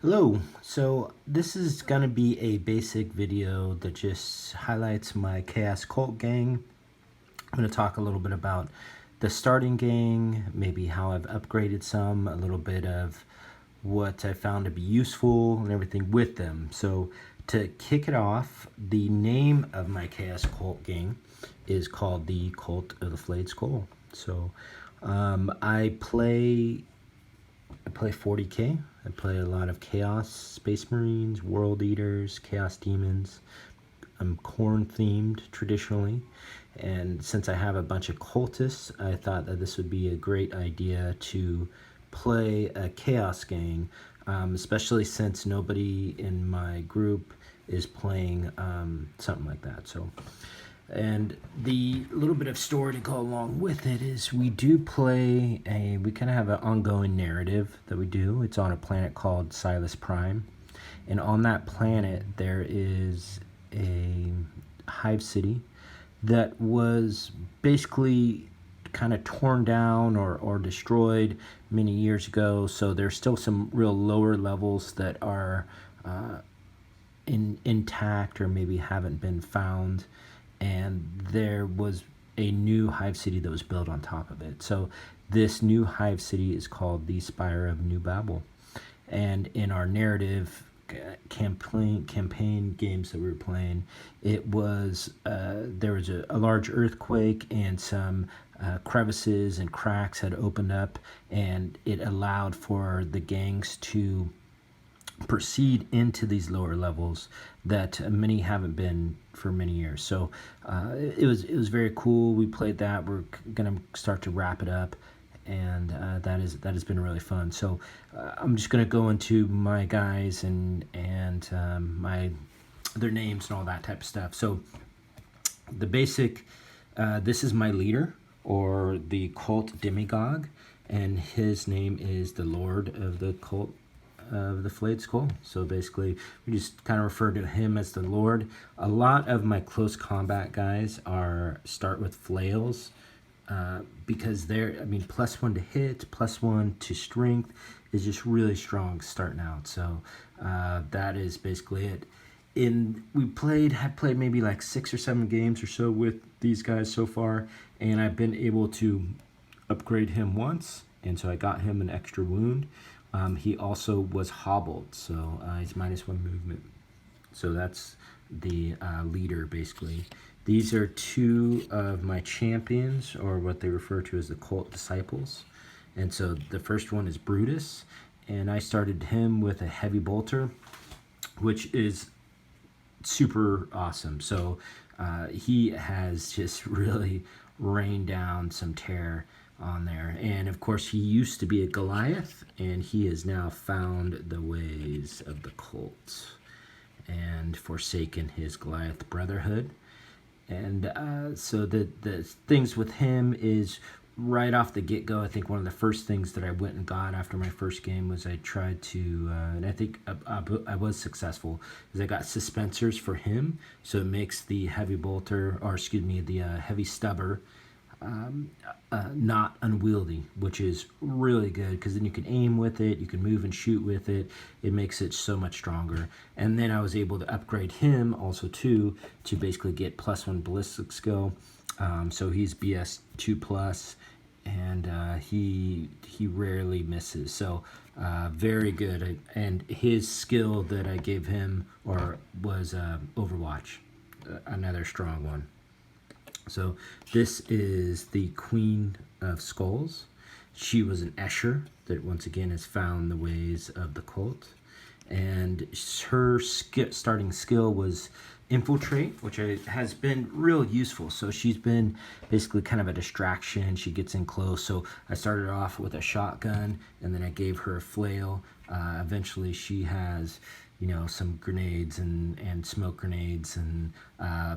Hello, so this is going to be a basic video that just highlights my Chaos Cult gang. I'm going to talk a little bit about the starting gang, maybe how I've upgraded some, a little bit of what I found to be useful and everything with them. So to kick it off, the name of my Chaos Cult gang is called the Cult of the Flayed Skull. So I play 40k. I play a lot of Chaos, Space Marines, World Eaters, Chaos Demons. I'm Corn themed traditionally, and since I have a bunch of cultists, I thought that this would be a great idea to play a Chaos gang, especially since nobody in my group is playing something like that. And the little bit of story to go along with it is we kind of have an ongoing narrative that we do. It's on a planet called Silas Prime. And on that planet, there is a hive city that was basically kind of torn down or destroyed many years ago. So there's still some real lower levels that are intact or maybe haven't been found, and there was a new hive city that was built on top of it. So this new hive city is called the Spire of New Babel. And in our narrative campaign games that we were playing, it was there was a large earthquake, and some crevices and cracks had opened up, and it allowed for the gangs to proceed into these lower levels that many haven't been for many years. So it was very cool. We played that. We're gonna start to wrap it up, and that has been really fun. So I'm just gonna go into my guys and my their names and all that type of stuff. So the basic, this is my leader, or the cult demigod, and his name is the Lord of the Cult of the Flayed Skull. So basically, we just kind of refer to him as the Lord. A lot of my close combat guys start with flails, because +1 to hit, +1 to strength is just really strong starting out. So that is basically it. Had played maybe like 6 or 7 games or so with these guys so far, and I've been able to upgrade him once, and so I got him an extra wound. He also was hobbled, so he's -1 movement. So that's the leader, basically. These are 2 of my champions, or what they refer to as the cult disciples. And so the first one is Brutus, and I started him with a heavy bolter, which is super awesome. So he has just really rained down some terror on there. And of course, he used to be a Goliath, and he has now found the ways of the cult and forsaken his Goliath brotherhood. And so the things with him is, right off the get-go, I think one of the first things that I went and got after my first game was I tried to, and I think I was successful, is I got suspensors for him, so it makes the heavy bolter, or excuse me, the heavy stubber, not unwieldy, which is really good, because then you can aim with it, you can move and shoot with it. It makes it so much stronger. And then I was able to upgrade him also too, to basically get +1 ballistic skill. So he's BS 2+, and he rarely misses. So very good. And his skill that I gave him was Overwatch, another strong one. So this is the Queen of Skulls. She was an Escher that once again has found the ways of the cult. And her starting skill was Infiltrate, which has been real useful. So she's been basically kind of a distraction. She gets in close. So I started off with a shotgun, and then I gave her a flail. Eventually she has, some grenades and smoke grenades and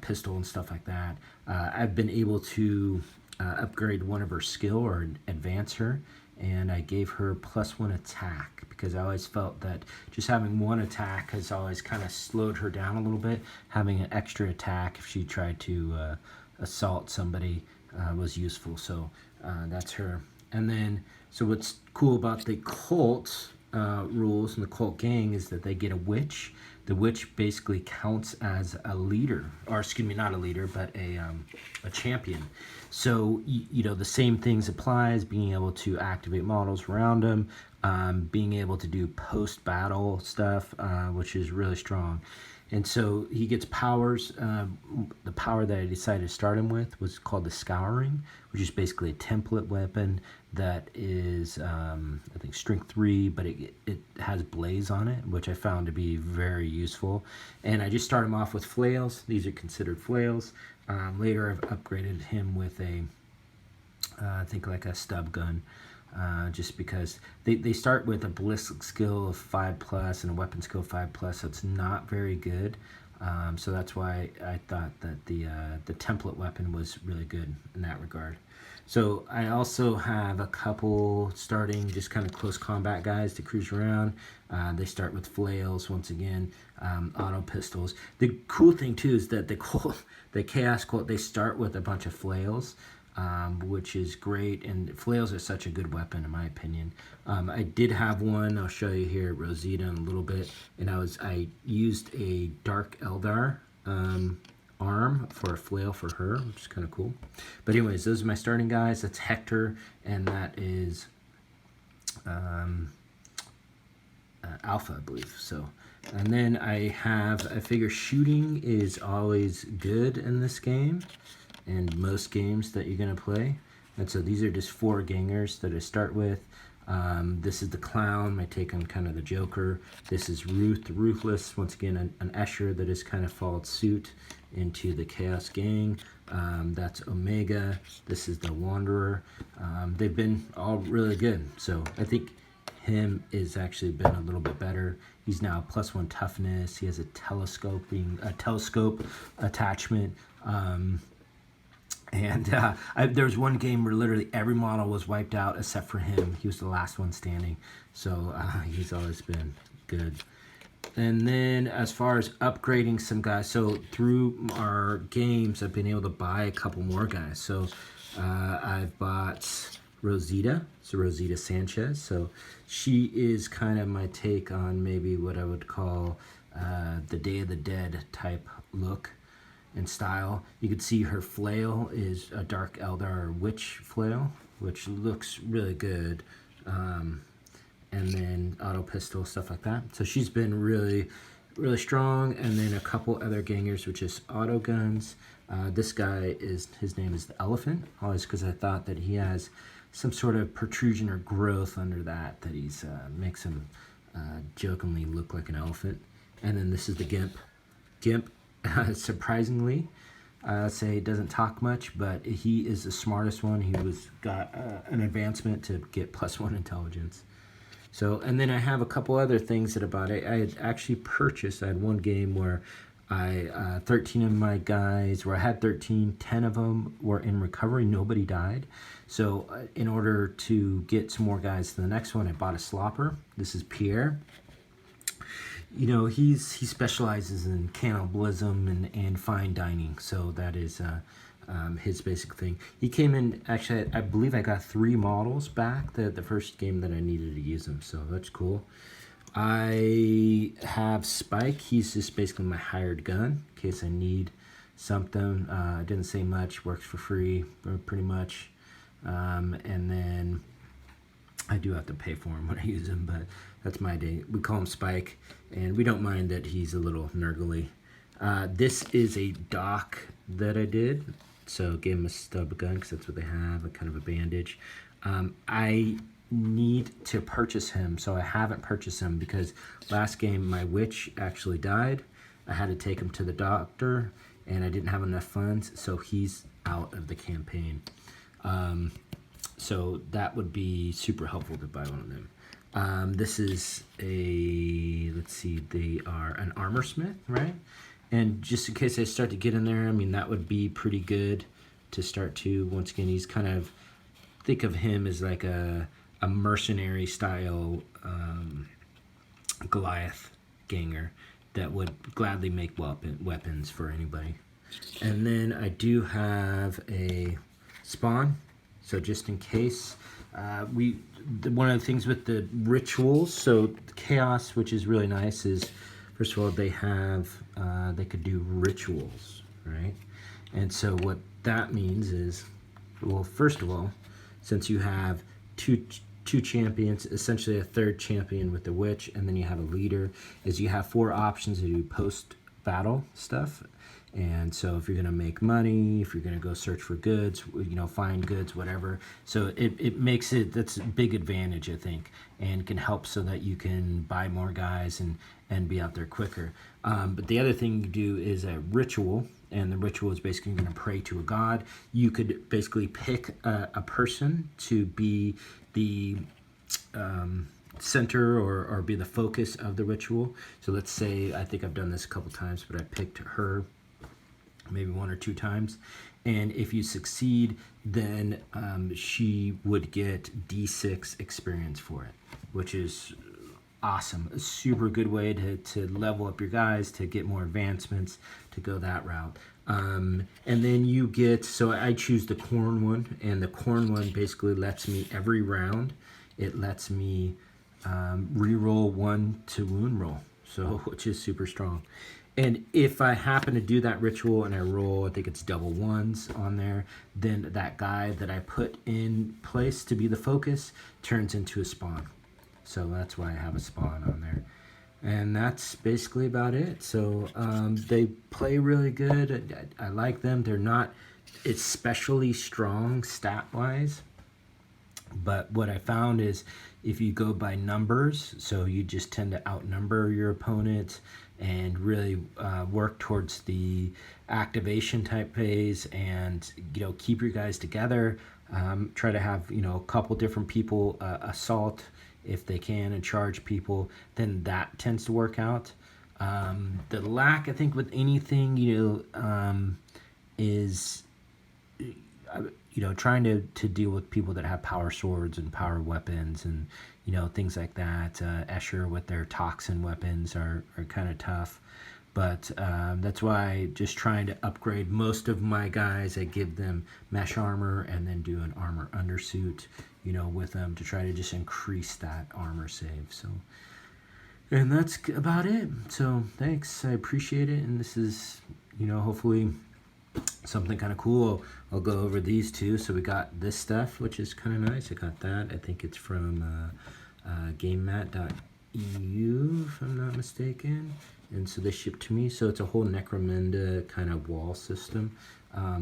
pistol and stuff like that. I've been able to upgrade one of her skill, or advance her, and I gave her +1 attack, because I always felt that just having 1 attack has always kind of slowed her down a little bit. Having an extra attack if she tried to assault somebody was useful. So that's her. And then, so what's cool about the cult rules in the cult gang is that they get a witch. The witch basically counts as a leader, or excuse me, not a leader, but a champion. So you know, the same things apply as being able to activate models around them, being able to do post-battle stuff, which is really strong. And so he gets powers. The power that I decided to start him with was called the Scouring, which is basically a template weapon that is, I think, strength 3, but it has blaze on it, which I found to be very useful. And I just start him off with flails. These are considered flails. Later, I've upgraded him with a, I think, like a stub gun. Just because they start with a ballistic skill of 5+ and a weapon skill 5+, so it's not very good. So that's why I thought that the template weapon was really good in that regard. So I also have a couple starting just kind of close combat guys to cruise around. They start with flails once again, auto pistols. The cool thing too is that the Chaos Cult, they start with a bunch of flails. Which is great, and flails are such a good weapon in my opinion. I did have one, I'll show you here, Rosita, in a little bit, and I used a Dark Eldar arm for a flail for her, which is kind of cool. But anyways, those are my starting guys. That's Hector, and that is Alpha, I believe. So, and then I figure shooting is always good in this game, and most games that you're going to play. And so these are just 4 gangers that I start with. This is the Clown, my take on kind of the Joker. This is Ruthless, once again an Escher that has kind of followed suit into the Chaos Gang. That's Omega. This is the Wanderer. They've been all really good. So I think him is actually been a little bit better. He's now +1 toughness. He has a telescope attachment. And there was one game where literally every model was wiped out except for him. He was the last one standing. So he's always been good. And then as far as upgrading some guys, so through our games, I've been able to buy a couple more guys. So I've bought Rosita, so Rosita Sanchez. So she is kind of my take on maybe what I would call the Day of the Dead type look and style. You can see her flail is a Dark Eldar Witch flail, which looks really good. And then auto pistol, stuff like that. So she's been really, really strong. And then a couple other gangers, which is auto guns. This guy his name is the Elephant, always because I thought that he has some sort of protrusion or growth under that he's makes him jokingly look like an elephant. And then this is the Gimp. Gimp, surprisingly, say doesn't talk much, but he is the smartest one. He got an advancement to get +1 intelligence. So, and then I have a couple other things that about it. I had actually purchased, I had one game where 13 of my guys, where I had 13, 10 of them were in recovery, nobody died. So in order to get some more guys to the next one, I bought a Slopper. This Pierre. You know, he specializes in cannibalism and fine dining, so that is his basic thing. He came in, actually, I believe I got 3 models back the first game that I needed to use him, so that's cool. I have Spike. He's just basically my hired gun in case I need something. I didn't say much, works for free pretty much. And then I do have to pay for him when I use him, but that's my day. We call him Spike, and we don't mind that he's a little nurgly. This is a Doc that I did, so gave him a stub gun because that's what they have, a kind of a bandage. I need to purchase him, so I haven't purchased him because last game my witch actually died. I had to take him to the doctor, and I didn't have enough funds, so he's out of the campaign. So that would be super helpful to buy one of them. This is a, let's see, they are an armor smith, right? And just in case I start to get in there, I mean, that would be pretty good to start to. Once again, he's kind of, think of him as like a mercenary style Goliath ganger that would gladly make weapons for anybody. And then I do have a Spawn. So just in case, one of the things with the rituals, so chaos, which is really nice, is first of all they have they could do rituals, right? And so what that means is, well, first of all, since you have two champions, essentially a third champion with the witch, and then you have a leader, is you have 4 options to do post battle stuff. And so if you're going to make money, if you're going to go search for goods, find goods, whatever. So it makes it, that's a big advantage, I think, and can help so that you can buy more guys and be out there quicker. But the other thing you do is a ritual, and the ritual is basically going to pray to a god. You could basically pick a person to be the center or be the focus of the ritual. So let's say, I think I've done this a couple times, but I picked her maybe 1 or 2 times, and if you succeed, then she would get D6 experience for it, which is awesome. A super good way to level up your guys, to get more advancements, to go that route. And then you get, so I choose the corn one, and the corn one basically lets me every round, it lets me re-roll 1 to wound roll, so which is super strong. And if I happen to do that ritual and I roll, I think it's double 1s on there, then that guy that I put in place to be the focus turns into a spawn. So that's why I have a spawn on there. And that's basically about it. So they play really good. I like them. They're not especially strong stat-wise. But what I found is if you go by numbers, so you just tend to outnumber your opponent and really work towards the activation type phase, and keep your guys together. Try to have a couple different people assault if they can and charge people, then that tends to work out. The lack, I think, with anything is trying to deal with people that have power swords and power weapons and things like that. Escher with their toxin weapons are kind of tough, but that's why just trying to upgrade most of my guys, I give them mesh armor and then do an armor undersuit with them to try to just increase that armor save. So, and that's about it. So thanks, I appreciate it, and this is hopefully something kind of cool. I'll go over these two. So we got this stuff, which is kind of nice. I got that. I think it's from gamemat.eu, if I'm not mistaken. And so they shipped to me. So it's a whole Necromunda kind of wall system,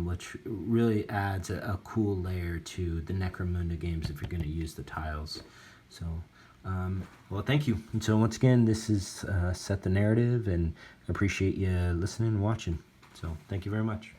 which really adds a cool layer to the Necromunda games if you're going to use the tiles. So, well, thank you. And so once again, this is Set the Narrative, and I appreciate you listening and watching. So thank you very much.